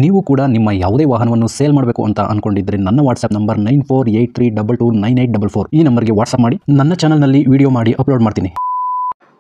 ನೀವು ಕೂಡ ನಿಮ್ಮ ಯಾವುದೇ ವಾಹನವನ್ನು ಸೇಲ್ ಮಾಡಬೇಕು ಅಂತ ಅನ್ಕೊಂಡಿದ್ರೆ ನನ್ನ ವಾಟ್ಸ್ಆಪ್ ನಂಬರ್ 9483229844 ಈ ನಂಬರ್ಗೆ ವಾಟ್ಸ್ಆಪ್ ಮಾಡಿ. ನನ್ನ ಚಾನಲ್ನಲ್ಲಿ ವಿಡಿಯೋ ಮಾಡಿ ಅಪ್ಲೋಡ್ ಮಾಡ್ತೀನಿ.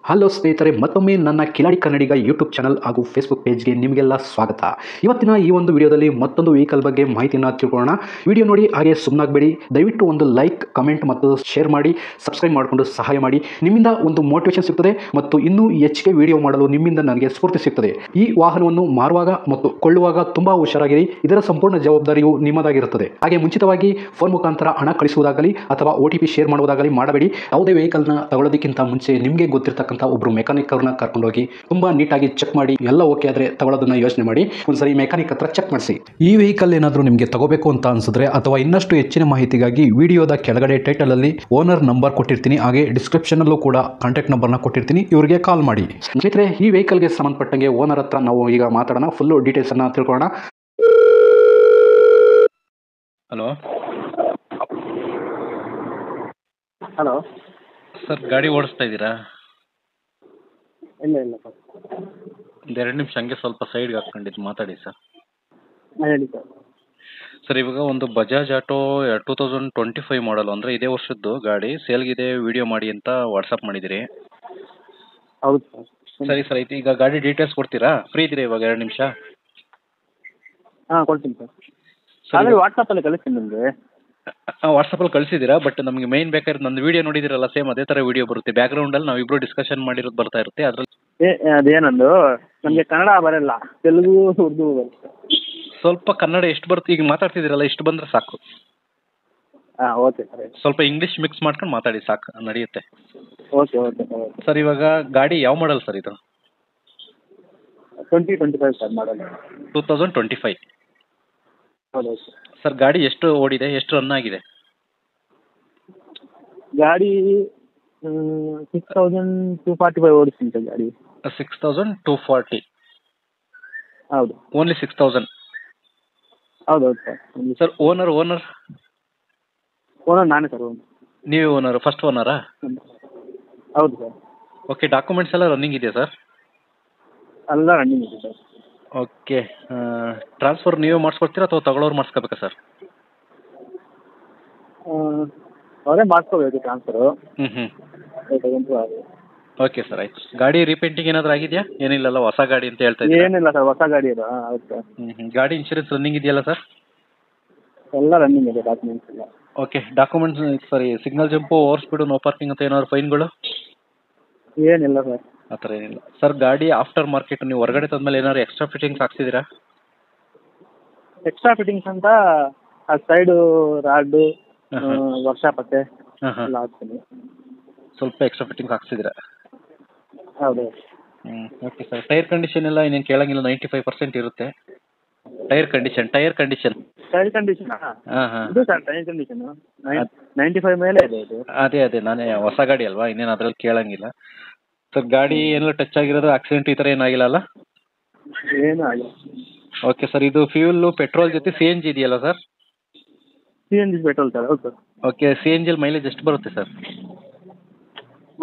ಹಲೋ ಸ್ನೇಹಿತರೆ, ಮತ್ತೊಮ್ಮೆ ನನ್ನ ಕಿಲಾಡಿ ಕನ್ನಡಿಗ ಯೂಟ್ಯೂಬ್ ಚಾನಲ್ ಹಾಗೂ ಫೇಸ್ಬುಕ್ ಪೇಜ್ಗೆ ನಿಮಗೆಲ್ಲ ಸ್ವಾಗತ. ಇವತ್ತಿನ ಈ ಒಂದು ವಿಡಿಯೋದಲ್ಲಿ ಮತ್ತೊಂದು ವೆಹಿಕಲ್ ಬಗ್ಗೆ ಮಾಹಿತಿಯನ್ನು ತಿಳ್ಕೊಳ್ಳೋಣ. ವಿಡಿಯೋ ನೋಡಿ ಹಾಗೆ ಸುಮ್ಮನಾಗಬೇಡಿ. ದಯವಿಟ್ಟು ಒಂದು ಲೈಕ್, ಕಮೆಂಟ್ ಮತ್ತು ಶೇರ್ ಮಾಡಿ, ಸಬ್ಸ್ಕ್ರೈಬ್ ಮಾಡಿಕೊಂಡು ಸಹಾಯ ಮಾಡಿ. ನಿಮ್ಮಿಂದ ಒಂದು ಮೋಟಿವೇಶನ್ ಸಿಗ್ತದೆ ಮತ್ತು ಇನ್ನೂ ಹೆಚ್ಚಿಗೆ ವಿಡಿಯೋ ಮಾಡಲು ನಿಮ್ಮಿಂದ ನನಗೆ ಸ್ಫೂರ್ತಿ ಸಿಗ್ತದೆ. ಈ ವಾಹನವನ್ನು ಮಾರುವಾಗ ಮತ್ತು ಕೊಳ್ಳುವಾಗ ತುಂಬ ಹುಷಾರಾಗಿರಿ. ಇದರ ಸಂಪೂರ್ಣ ಜವಾಬ್ದಾರಿಯು ನಿಮ್ಮದಾಗಿರುತ್ತದೆ. ಹಾಗೆ ಮುಂಚಿತವಾಗಿ ಫೋನ್ ಮುಖಾಂತರ ಹಣ ಕಳಿಸುವುದಾಗಲಿ ಅಥವಾ OTP ಶೇರ್ ಮಾಡುವುದಾಗಲಿ ಮಾಡಬೇಡಿ. ಯಾವುದೇ ವೆಹಿಕಲ್ನ ತಗೊಳ್ಳೋದಕ್ಕಿಂತ ಮುಂಚೆ ನಿಮಗೆ ಗೊತ್ತಿರತಕ್ಕಂಥ ಒಬ್ರು ಮೆಕ್ಯಾನಿಕ್ ಅವ್ರನ್ನ ಕರ್ಕೊಂಡೋಗಿ ತುಂಬಾ ನೀಟಾಗಿ ಚೆಕ್ ಮಾಡಿ, ಎಲ್ಲ ಓಕೆ ಆದ್ರೆ ತಗೊಳ್ಳೋದನ್ನ ಯೋಚನೆ ಮಾಡಿ. ಒಂದ್ಸರಿ ಮೆಕ್ಯಾನಿಕ್ ಹತ್ರ ಚೆಕ್ ಮಾಡಿಸಿ. ಈ ವೆಹಿಕಲ್ ಏನಾದರೂ ನಿಮಗೆ ತಗೋಬೇಕು ಅಂತ ಅನ್ಸಿದ್ರೆ ಅಥವಾ ಇನ್ನಷ್ಟು ಹೆಚ್ಚಿನ ಮಾಹಿತಿಗಾಗಿ ವಿಡಿಯೋದ ಕೆಳಗಡೆ ಟೈಟಲ್ ಅಲ್ಲಿ ಓನರ್ ನಂಬರ್ ಕೊಟ್ಟಿರ್ತೀನಿ, ಹಾಗೆ ಡಿಸ್ಕ್ರಿಪ್ಷನ್ ಅಲ್ಲೂ ಕೂಡ ಕಾಂಟ್ಯಾಕ್ಟ್ ನಂಬರ್ನ ಕೊಟ್ಟಿರ್ತೀನಿ, ಇವರಿಗೆ ಕಾಲ್ ಮಾಡಿ. ಸ್ನೇಹಿತರೆ, ಈ ವೆಹಿಕಲ್ಗೆ ಸಂಬಂಧಪಟ್ಟಂಗೆ ಓನರ್ ಹತ್ರ ನಾವು ಈಗ ಮಾತಾಡೋಣ, ಫುಲ್ ಡೀಟೇಲ್ಸ್ ಅನ್ನ ತಿಳ್ಕೊಳ್ಳೋಣ. ಹಲೋ ಹಲೋ ಸರ್, ಗಾಡಿ ಓಡಿಸ್ತಾ ಇದ್ದೀರಾ? ಇಲ್ಲ ಇಲ್ಲ ಸರ್. ಒಂದು 2 ನಿಮಿಷ ಹಂಗೆ ಸ್ವಲ್ಪ ಸೈಡ್ಗೆ ಹಾಕ್ಕೊಂಡಿದ್ದು ಮಾತಾಡಿ ಸರ್. ಹೇಳಿ ಸರ್. ಸರ್, ಇವಾಗ ಒಂದು ಬಜಾಜ್ ಆಟೋ 2025 ಮಾಡಲ್, ಅಂದರೆ ಇದೇ ವರ್ಷದ್ದು ಗಾಡಿ ಸೇಲ್ಗಿದೆ, ವಿಡಿಯೋ ಮಾಡಿ ಅಂತ ವಾಟ್ಸಪ್ ಮಾಡಿದಿರಿ. ಹೌದು ಸರ್. ಸರಿ ಸರ್, ಆಯ್ತು. ಈಗ ಗಾಡಿ ಡೀಟೇಲ್ಸ್ ಕೊಡ್ತೀರಾ? ಫ್ರೀ ಇದ್ದೀರಾ ಇವಾಗ 2 ನಿಮಿಷ? ಹಾಂ, ಕೊಡ್ತೀನಿ ಸರ್. ಸರಿ, ಆದರೆ ವಾಟ್ಸಪ್ಪಲ್ಲಿ ಕಳಿಸ್ತೀನಿ ನಿಮಗೆ. ವಾಟ್ಸಪ್ಪಲ್ಲಿ ಕಳಿಸಿದ್ದೀರಾ, ಬಟ್ ನಮಗೆ ಮೇನ್ ಬೇಕಾದ್ರೆ ನಂದು ವಿಡಿಯೋ ನೋಡಿದಿರಲ್ಲ, ಸೇಮ್ ಅದೇ ಥರ ವಿಡಿಯೋ ಬರುತ್ತೆ. ಬ್ಯಾಕ್ಗ್ರೌಂಡಲ್ಲಿ ನಾವಿಬ್ಬರು ಡಿಸ್ಕಷನ್ ಮಾಡಿರೋದು ಬರ್ತಾ ಇರುತ್ತೆ. ಅದರಲ್ಲಿ ಅದೇನಂದು ನನಗೆ ಕನ್ನಡ ಬರಲ್ಲ, ತೆಲುಗು ಉರ್ದು ಬರುತ್ತೆ. ಸ್ವಲ್ಪ ಕನ್ನಡ ಎಷ್ಟು ಬರುತ್ತೆ ಈಗ ಮಾತಾಡ್ತಿದ್ದೀರಲ್ಲ, ಇಷ್ಟು ಬಂದರೆ ಸಾಕು. ಹಾಂ, ಓಕೆ ಸರ್. ಸ್ವಲ್ಪ ಇಂಗ್ಲೀಷ್ ಮಿಕ್ಸ್ ಮಾಡ್ಕೊಂಡು ಮಾತಾಡಿ, ಸಾಕು, ನಡೆಯುತ್ತೆ. Okay okay sir. ಸರ್, ಇವಾಗ ಗಾಡಿ ಯಾವ ಮಾಡಲ್ ಸರ್ ಇದು? 2025 ಸರ್ ಮಾಡಲ್. 2025. ಹೌದು ಸರ್. ಸರ್, ಗಾಡಿ ಎಷ್ಟು ಓಡಿದೆ, ಎಷ್ಟು ರನ್ ಆಗಿದೆ? ಗಾಡಿ 6245 ಓಡಿಸ್ತೀನಿ ಸರ್ ಗಾಡಿ. 6240. ಹೌದು. ಓನ್ಲಿ 6000? ಹೌದೌದು ಸರ್. ಸರ್, ಓನರ್ ಓನರ್ ನಾನೇ ಸರ್. ನೀವೇ ಓನರ್, ಫಸ್ಟ್ ಓನರಾ? ಹೌದು ಸರ್. ಓಕೆ, ಡಾಕ್ಯುಮೆಂಟ್ಸ್ ಎಲ್ಲ ರನ್ನಿಂಗ್ ಇದೆಯಾ ಸರ್? ಎಲ್ಲ ರನ್ನಿಂಗ್ ಇದೆ ಸರ್. ಓಕೆ, ಟ್ರಾನ್ಸ್ಫರ್ ನೀವೇ ಮಾಡಿಸ್ಕೊಡ್ತೀರಾ ಅಥವಾ ತಗೊಳ್ಳೋರು ಮಾಡಿಸ್ಕೋಬೇಕಾ ಸರ್? ಅವರೇ ಮಾಡಿಸ್ಕೋಬೇಕು ಟ್ರಾನ್ಸ್ಫರು. ಹ್ಞೂ. ಬೇಕಾದಂತೂ ಓಕೆ ಸರ್, ಆಯ್ತು. ಗಾಡಿ ರೀಪೇಂಟಿಂಗ್ ಏನಾದರೂ ಆಗಿದೆಯಾ? ಏನಿಲ್ಲಲ್ಲ, ಹೊಸ ಗಾಡಿ ಅಂತ ಹೇಳ್ತಾ ಇದ್ದೀರಾ? ಏನಿಲ್ಲ ಸರ್, ಹೊಸ ಗಾಡಿ ಇದು. ಹಾಂ, ಹೌದು ಸರ್. ಗಾಡಿ ಇನ್ಶೂರೆನ್ಸ್ ರನ್ನಿಂಗ್ ಇದೆಯಲ್ಲ ಸರ್? ಎಲ್ಲ ರನ್ನಿಂಗ್ ಇದೆ, ಡಾಕ್ಯುಮೆಂಟ್ಸ್ ಎಲ್ಲ. ಓಕೆ, ಡಾಕ್ಯುಮೆಂಟ್ಸ್ ಸರಿ. Signal jump, over speed, no parking ಅಂತ ಏನಾದ್ರು ಫೈನ್ಗಳು? ಏನಿಲ್ಲ ಸರ್. ಆ ಥರ ಏನಿಲ್ಲ. ಸರ್, ಗಾಡಿ ಆಫ್ಟರ್ ಮಾರ್ಕೆಟ್ ನೀವು ಹೊರಗಡೆ ತಂದಮೇಲೆ ಏನಾದ್ರು ಎಕ್ಸ್ಟ್ರಾ ಫಿಟ್ಟಿಂಗ್ಸ್ ಹಾಕ್ಸಿದ್ದೀರಾ? ಎಕ್ಸ್ಟ್ರಾ ಫಿಟ್ಟಿಂಗ್ಸ್ ಅಂತ ಆ ಸೈಡು ರಾಡು, ವರ್ಷಾಪತ್ತೆ ಎಲ್ಲ ಹಾಕ್ತೀನಿ. ಸ್ವಲ್ಪ ಎಕ್ಸ್ಟ್ರಾ ಫಿಟ್ಟಿಂಗ್ಸ್ ಹಾಕ್ಸಿದ್ದೀರಾ? ಹೌದು. Okay sir. ಟೈರ್ ಕಂಡೀಷನ್ ಎಲ್ಲ ಇನ್ನೇನು ಕೇಳಂಗಿಲ್ಲ, 95% ಇರುತ್ತೆ. ಟೈರ್ ಕಂಡೀಷನ್ ಟೈರ್ ಕಂಡೀಷನ್ ಇದು ಸರ್, ಟೈರ್ ಕಂಡೀಷನ್ 95 ಮೇಲೆ ಇದೆ ಇದು. ಅದೇ ನಾನೇ ಹೊಸ ಗಾಡಿ ಅಲ್ವಾ, ಇನ್ನೇನು ಅದ್ರಲ್ಲಿ ಕೇಳಂಗಿಲ್ಲ. ಸರ್, ಗಾಡಿ ಏನೆಲ್ಲ ಟಚ್ ಆಗಿರೋದು, ಆಕ್ಸಿಡೆಂಟ್ ಈ ಥರ ಏನಾಗಿಲ್ಲ ಅಲ್ಲ? ಏನೂ ಆಗಿಲ್ಲ. ಓಕೆ ಸರ್, ಇದು ಫ್ಯೂಲು ಪೆಟ್ರೋಲ್ ಜೊತೆ CNG ಇದೆಯಲ್ಲ ಸರ್? CNG petrol sir. ಹೌದು ಸರ್. ಓಕೆ, CNG ಮೈಲೇಜ್ ಎಷ್ಟು ಬರುತ್ತೆ ಸರ್?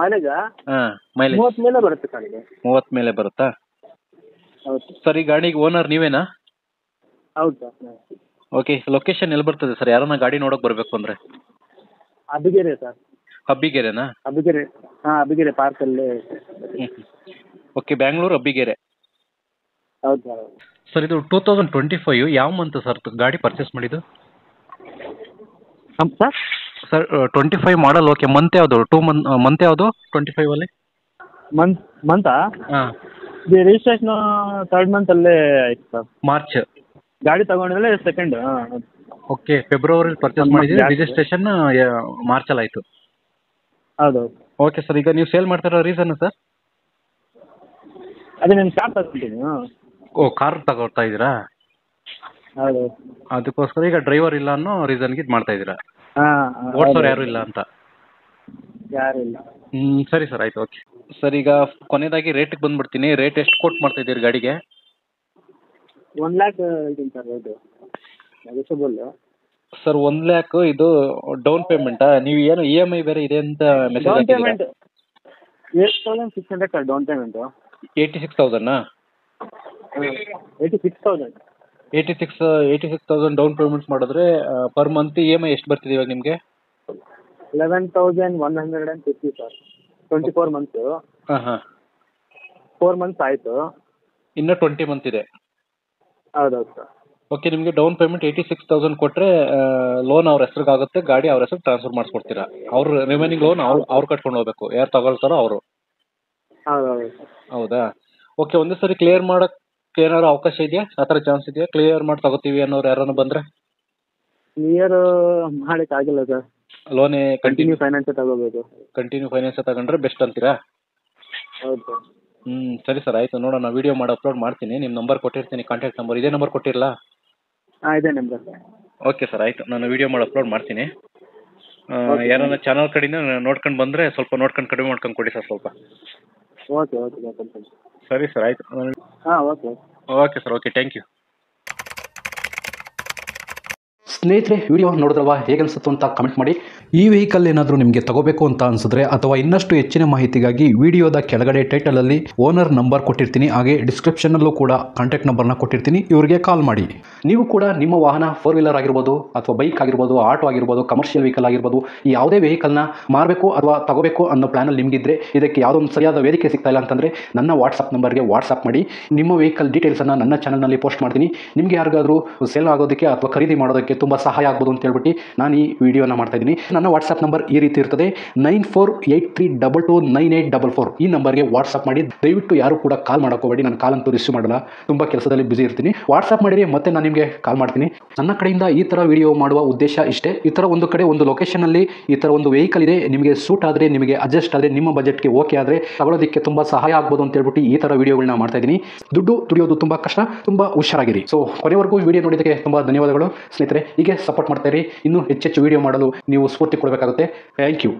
ಮೈಲೇಜಾ? ಹಾಂ, ಮೈಲೇಜ್ 30 ಮೇಲೆ ಬರುತ್ತೆ ಸರ್. ಇದು 30 ಮೇಲೆ ಬರುತ್ತಾ? ಹೌದು ಸರ್. ಈ ಗಾಡಿಗೆ ಓನರ್ ನೀವೇನಾ? ಹೌದು ಸರ್. ಓಕೆ, ಲೊಕೇಶನ್ ಎಲ್ಲಿ ಬರ್ತದೆ ಸರ್? ಯಾರನ್ನ ಗಾಡಿ ನೋಡೋಕೆ ಬರಬೇಕು ಅಂದರೆ? ಅಬ್ಬಿಗೆರೆ ಸರ್. ಅಬ್ಬಿಗೆರೆನಾ? ಅಬ್ಬಿಗೆರೆ. ಹಾಂ, ಅಬ್ಬಿಗೆರೆ ಪಾರ್ಕಲ್ಲಿ. ಓಕೆ, ಬ್ಯಾಂಗ್ಳೂರು ಅಬ್ಬಿಗೆರೆ. ಹೌದು ಸರ್. ಸರ್, ಇದು 2025 ಯಾವ ಮಂತ್ ಸರ್ ಗಾಡಿ ಪರ್ಚೇಸ್ ಮಾಡಿದ್ದು? ಸರ್ ಸರ್, 25 ಮಾಡಲ್. ಓಕೆ, ಮಂತ್ ಯಾವುದು? ಮಂತ್ ಯಾವುದು 25ಅಲ್ಲಿ? ಮಂತಾ? ಹಾಂ, ಇದು ರಿಜಿಸ್ಟ್ರೇಷನ್ 3rd ಮಂತಲ್ಲೇ ಆಯ್ತು ಸರ್. ಮಾರ್ಚ್. ಗಾಡಿ ತಗೊಂಡಿದ್ಮೇಲೆ 2nd. ಹಾಂ. ಓಕೆ, ಫೆಬ್ರವರಿ ಪರ್ಚೇಸ್ ಮಾಡಿದ್ದೀವಿ, ರಿಜಿಸ್ಟ್ರೇಷನ್ ಮಾರ್ಚಲ್ಲಿ ಆಯಿತು. ಹೌದೌದು. ಓಕೆ ಸರ್, ಈಗ ನೀವು ಸೇಲ್ ಮಾಡ್ತಿರೋ ರೀಸನ್ ಸರ್? ಅದೇ ನಾನು ಕಾರ್ ತಗೊಂತೀನಿ. ಓ, ಕಾರ್ ತಗೊಳ್ತಾ ಇದ್ದೀರಾ? ಹೌದು. ಅದಕ್ಕೋಸ್ಕರ ಈಗ ಡ್ರೈವರ್ ಇಲ್ಲ ಅನ್ನೋ ರೀಸನ್ಗೆ ಇದು ಮಾಡ್ತಾ ಇದ್ದೀರಾ? ಹಾಂ. ಓಡಿಸೋರು ಯಾರು ಇಲ್ಲ ಅಂತ? ಯಾರಿಲ್ಲ. ಸರಿ ಸರ್, ಆಯ್ತು. ಓಕೆ ಸರ್, ಈಗ ಕೊನೆಯದಾಗಿ ರೇಟಿಗೆ ಬಂದುಬಿಡ್ತೀನಿ. ರೇಟ್ ಎಷ್ಟು ಕೋಟ್ ಮಾಡ್ತಾ ಇದ್ದೀರಿ ಗಾಡಿಗೆ? 1 lakh ಇದೀನಿ sir rate. Negotiable. Sir, 1 lakh ಇದು ಡೌನ್ ಪೇಮೆಂಟಾ? ನೀವು ಏನು EMI ಬೇರೆ ಇದೆ ಅಂತ ಮೆಸೇಜ್ ಡೌನ್ ಹಾಕಿದ್ದೀರಾ? Payment 8600 sir down payment. 86,000? 86,000. 86,000 down payment ಮಾಡಿದ್ರೆ per month E M I ಎಷ್ಟು ಬರ್ತಿದೆ ಇವಾಗ ನಿಮಗೆ? 11,150 ಸರ್. 24 ಮಂತ್ಸು. ಹಾಂ ಹಾಂ 4 ಮಂತ್ಸ್ ಆಯಿತು. ಇನ್ನೂ 20 ಮಂತ್ ಇದೆ. ಹೌದೌದು ಸರ್. ಓಕೆ, ನಿಮಗೆ ಡೌನ್ ಪೇಮೆಂಟ್ 86,000 ಕೊಟ್ಟರೆ ಲೋನ್ ಅವ್ರ ಹೆಸ್ರಿಗಾಗುತ್ತೆ, ಗಾಡಿ ಅವ್ರ ಹೆಸ್ರಿಗೆ ಟ್ರಾನ್ಸ್ಫರ್ ಮಾಡಿಸ್ಕೊಡ್ತೀರಾ? ಅವ್ರು ರಿಮೈನಿಂಗ್ ಲೋನ್ ಅವ್ರು ಕಟ್ಕೊಂಡು ಹೋಗ್ಬೇಕು, ಯಾರು ತಗೊಳ್ತಾರೋ ಅವರು. ಹೌದೌದು ಸರ್. ಹೌದಾ? ಓಕೆ, ಒಂದೇ ಸರಿ ಕ್ಲಿಯರ್ ಮಾಡೋಕ್ಕೆ ಏನಾದ್ರು ಅವಕಾಶ ಇದೆಯಾ? ಆ ಥರ ಚಾನ್ಸ್ ಇದೆಯಾ? ಕ್ಲಿಯರ್ ಮಾಡಿ ತಗೋತೀವಿ ಅನ್ನೋರು ಯಾರನ್ನು ಬಂದರೆ? ಕ್ಲಿಯರ್ ಮಾಡೋಕ್ಕಾಗಿಲ್ಲ ಸರ್. ಲೋನೇ ಕಂಟಿನ್ಯೂ ಫೈನಾನ್ಸೇ ತಗೋಬೇಕು. ಕಂಟಿನ್ಯೂ ಫೈನಾನ್ಸ್ ತಗೊಂಡ್ರೆ ಬೆಸ್ಟ್ ಅಂತೀರಾ? ಹೌದು ಸರ್. ಸರಿ ಸರ್, ಆಯಿತು, ನೋಡೋಣ. ವಿಡಿಯೋ ಮಾಡಿ ಅಪ್ಲೋಡ್ ಮಾಡ್ತೀನಿ. ನಿಮ್ಮ ನಂಬರ್ ಕೊಟ್ಟಿರ್ತೀನಿ, ಕಾಂಟ್ಯಾಕ್ಟ್ ನಂಬರ್. ಇದೇ ನಂಬರ್ ಕೊಟ್ಟಿರಲ್ಲ? ಹಾಂ, ಇದೇ ನಂಬರ್ ಸರ್. ಓಕೆ ಸರ್, ಆಯಿತು, ನಾನು ವಿಡಿಯೋ ಮಾಡಿ ಅಪ್ಲೋಡ್ ಮಾಡ್ತೀನಿ. ಯಾರನ್ನ ಚಾನಲ್ ಕಡೆಯಿಂದ ನೋಡ್ಕೊಂಡು ಬಂದರೆ ಸ್ವಲ್ಪ ನೋಡ್ಕೊಂಡು ಕಡಿಮೆ ಮಾಡ್ಕೊಂಡು ಕೊಡಿ ಸರ್ ಸ್ವಲ್ಪ. Okay okay okay. ಸರಿ ಸರ್, ಆಯಿತು. ಹಾಂ, okay. Okay sir, okay, thank you. ಸ್ನೇಹಿತರೆ, ವಿಡಿಯೋ ನೋಡಿದ್ರಲ್ವಾ, ಹೇಗನ್ಸುತ್ತು ಅಂತ ಕಮೆಂಟ್ ಮಾಡಿ. ಈ ವೆಹಿಕಲ್ ಏನಾದರೂ ನಿಮಗೆ ತಗೋಬೇಕು ಅಂತ ಅನಿಸಿದ್ರೆ ಅಥವಾ ಇನ್ನಷ್ಟು ಹೆಚ್ಚಿನ ಮಾಹಿತಿಗಾಗಿ ವಿಡಿಯೋದ ಕೆಳಗಡೆ ಟೈಟಲಲ್ಲಿ ಓನರ್ ನಂಬರ್ ಕೊಟ್ಟಿರ್ತೀನಿ, ಹಾಗೆ ಡಿಸ್ಕ್ರಿಪ್ಷನಲ್ಲೂ ಕೂಡ ಕಾಂಟ್ಯಾಕ್ಟ್ ನಂಬರ್ನ ಕೊಟ್ಟಿರ್ತೀನಿ, ಇವರಿಗೆ ಕಾಲ್ ಮಾಡಿ. ನೀವು ಕೂಡ ನಿಮ್ಮ ವಾಹನ 4 ವೀಲರ್ ಆಗಿರ್ಬೋದು ಅಥವಾ ಬೈಕ್ ಆಗಿರ್ಬೋದು, ಆಟೋ ಆಗಿರ್ಬೋದು, ಕಮರ್ಷಿಯಲ್ ವೆಹಿಕಲ್ ಆಗಿರ್ಬೋದು, ಯಾವುದೇ ವೆಹಿಕಲ್ನ ಮಾರಬೇಕು ಅಥವಾ ತಗೋಬೇಕು ಅನ್ನೋ ಪ್ಲಾನಲ್ಲಿ ನಿಮಗಿದ್ರೆ, ಇದಕ್ಕೆ ಯಾವುದೋ ಒಂದು ಸರಿಯಾದ ವೇದಿಕೆ ಸಿಗ್ತಾ ಇಲ್ಲ ಅಂತಂದರೆ ನನ್ನ ವಾಟ್ಸಪ್ ನಂಬರ್ಗೆ ವಾಟ್ಸಪ್ ಮಾಡಿ. ನಿಮ್ಮ ವೆಹಿಕಲ್ ಡೀಟೇಲ್ಸನ್ನು ನನ್ನ ಚಾನಲ್ನಲ್ಲಿ ಪೋಸ್ಟ್ ಮಾಡ್ತೀನಿ. ನಿಮಗೆ ಯಾರಿಗಾದರೂ ಸೇಲ್ ಆಗೋದಕ್ಕೆ ಅಥವಾ ಖರೀದಿ ಮಾಡೋದಕ್ಕೆ ತುಂಬ ಸಹಾಯ ಆಗ್ಬೋದು ಅಂತ ಹೇಳ್ಬಿಟ್ಟು ನಾನು ಈ ವಿಡಿಯೋನ ಮಾಡ್ತಾ ಇದ್ದೀನಿ. ನನ್ನ ವಾಟ್ಸಪ್ ನಂಬರ್ ಈ ರೀತಿ ಇರ್ತದೆ, 9483229844. ಈ ನಂಬರ್ಗೆ ವಾಟ್ಸಪ್ ಮಾಡಿ. ದಯವಿಟ್ಟು ಯಾರು ಕೂಡ ಕಾಲ್ ಮಾಡೋಕೋಬೇಡಿ, ನಾನು ಕಾಲ್ ಅಂತೂ ರಿಸೀವ್ ಮಾಡಲ್ಲ, ತುಂಬ ಕೆಲಸದಲ್ಲಿ ಬಿಸಿ ಇರ್ತೀನಿ. ವಾಟ್ಸಪ್ ಮಾಡಿರಿ, ಮತ್ತೆ ನಾನು ನಿಮಗೆ ಕಾಲ್ ಮಾಡ್ತೀನಿ. ನನ್ನ ಕಡೆಯಿಂದ ಈ ಥರ ವಿಡಿಯೋ ಮಾಡುವ ಉದ್ದೇಶ ಇಷ್ಟೇ. ಈ ಥರ ಒಂದು ಕಡೆ ಒಂದು ಲೊಕೇಶನಲ್ಲಿ ಈ ಥರ ಒಂದು ವೆಹಿಕಲ್ ಇದೆ, ನಿಮಗೆ ಸೂಟ್ ಆದರೆ, ನಿಮಗೆ ಅಡ್ಜಸ್ಟ್ ಆದರೆ, ನಿಮ್ಮ ಬಜೆಟ್ಗೆ ಓಕೆ ಆದರೆ ತಗೊಳ್ಳೋದಕ್ಕೆ ತುಂಬ ಸಹಾಯ ಆಗ್ಬೋದು ಅಂತ ಹೇಳ್ಬಿಟ್ಟು ಈ ಥರ ವಿಡಿಯೋಗಳನ್ನ ಮಾಡ್ತಾ ಇದ್ದೀನಿ. ದುಡ್ಡು ದುಡಿಯೋದು ತುಂಬ ಕಷ್ಟ, ತುಂಬ ಹುಷಾರಾಗಿರಿ. ಸೊ ಕೊನೆವರೆಗೂ ವಿಡಿಯೋ ನೋಡಿದ್ದಕ್ಕೆ ತುಂಬ ಧನ್ಯವಾದಗಳು ಸ್ನೇಹಿತರೆ. ಹೀಗೆ ಸಪೋರ್ಟ್ ಮಾಡ್ತಾ ಇರಿ. ಇನ್ನೂ ಹೆಚ್ಚೆಚ್ಚು ವಿಡಿಯೋ ಮಾಡಲು ನೀವು ಸ್ಫೂರ್ತಿ ಕೊಡಬೇಕಾಗುತ್ತೆ. Thank you.